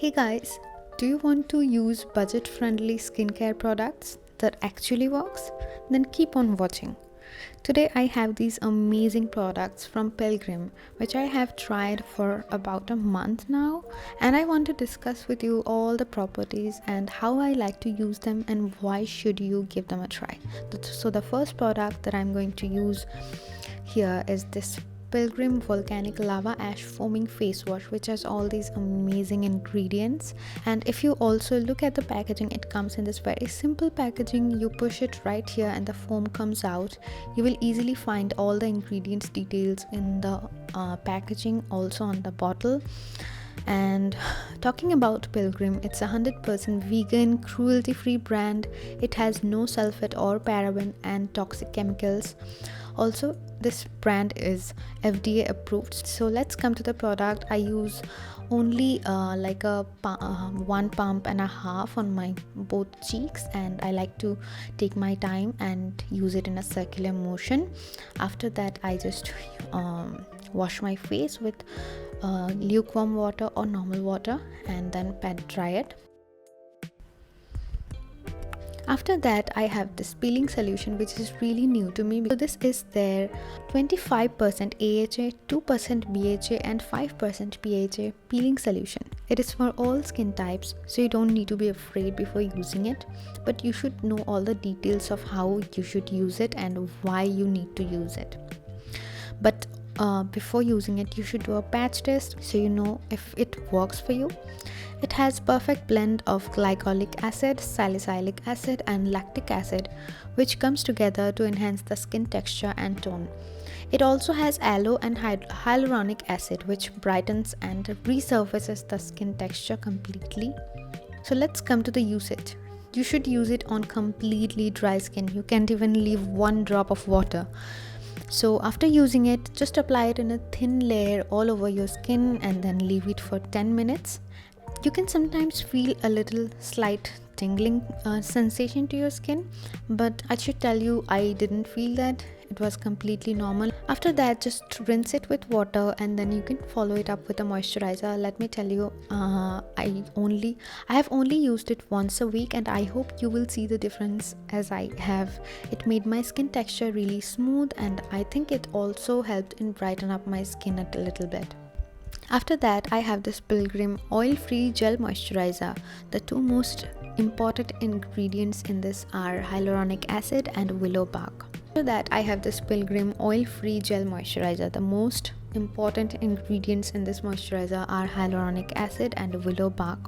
Hey guys, do you want to use budget-friendly skincare products that actually works? Then keep on watching. Today I have these amazing products from Pilgrim which I have tried for about a month now, and I want to discuss with you all the properties and how I like to use them and why should you give them a try. So the first product that I'm going to use here is this Pilgrim Volcanic Lava Ash Foaming Face Wash, which has all these amazing ingredients. And if you also look at the packaging, it comes in this very simple packaging. You push it right here and the foam comes out. You will easily find all the ingredients details in the packaging, also on the bottle. And talking about Pilgrim, it's 100% vegan, cruelty-free brand. It has no sulfate or paraben and toxic chemicals. Also, this brand is FDA approved. So let's come to the product. I use only one pump and a half on my both cheeks, and I like to take my time and use it in a circular motion. After that, I just wash my face with lukewarm water or normal water and then pat dry it. After that, I have this peeling solution which is really new to me. So this is their 25% AHA, 2% BHA and 5% PHA peeling solution. It is for all skin types, so you don't need to be afraid before using it, but you should know all the details of how you should use it and why you need to use it. But before using it, you should do a patch test so you know if it works for you. It has perfect blend of glycolic acid, salicylic acid and lactic acid, which comes together to enhance the skin texture and tone. It also has aloe and hyaluronic acid, which brightens and resurfaces the skin texture completely. So let's come to the usage. You should use it on completely dry skin. You can't even leave one drop of water. So after using it, just apply it in a thin layer all over your skin and then leave it for 10 minutes. You can sometimes feel a little slight tingling sensation to your skin, but I should tell you I didn't feel that. It was completely normal. After that, just rinse it with water and then you can follow it up with a moisturizer. Let me tell you, I have only used it once a week, and I hope you will see the difference as I have. It made my skin texture really smooth, and I think it also helped in brighten up my skin a little bit. After that, I have this Pilgrim Oil-Free Gel Moisturizer. The two most important ingredients in this are hyaluronic acid and willow bark. After that, I have this Pilgrim Oil-Free Gel Moisturizer. The most important ingredients in this moisturizer are hyaluronic acid and willow bark.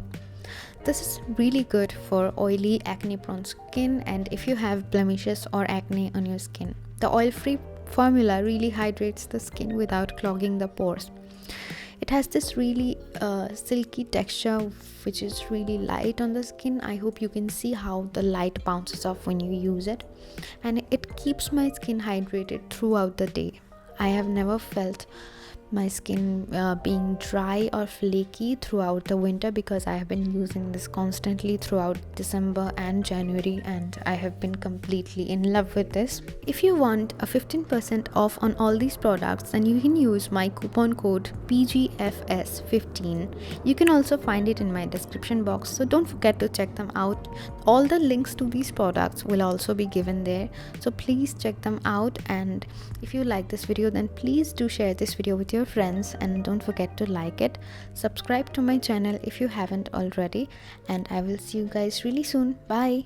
This is really good for oily, acne-prone skin and if you have blemishes or acne on your skin. The oil-free formula really hydrates the skin without clogging the pores. It has this really silky texture which is really light on the skin. I hope you can see how the light bounces off when you use it, and it keeps my skin hydrated throughout the day. I have never felt my skin being dry or flaky throughout the winter because I have been using this constantly throughout December and January, and I have been completely in love with this. If you want a 15% off on all these products, then you can use my coupon code PGFS15. You can also find it in my description box, so don't forget to check them out. All the links to these products will also be given there, so please check them out. And if you like this video, then please do share this video with your friends and don't forget to like it. Subscribe to my channel if you haven't already, and I will see you guys really soon. Bye.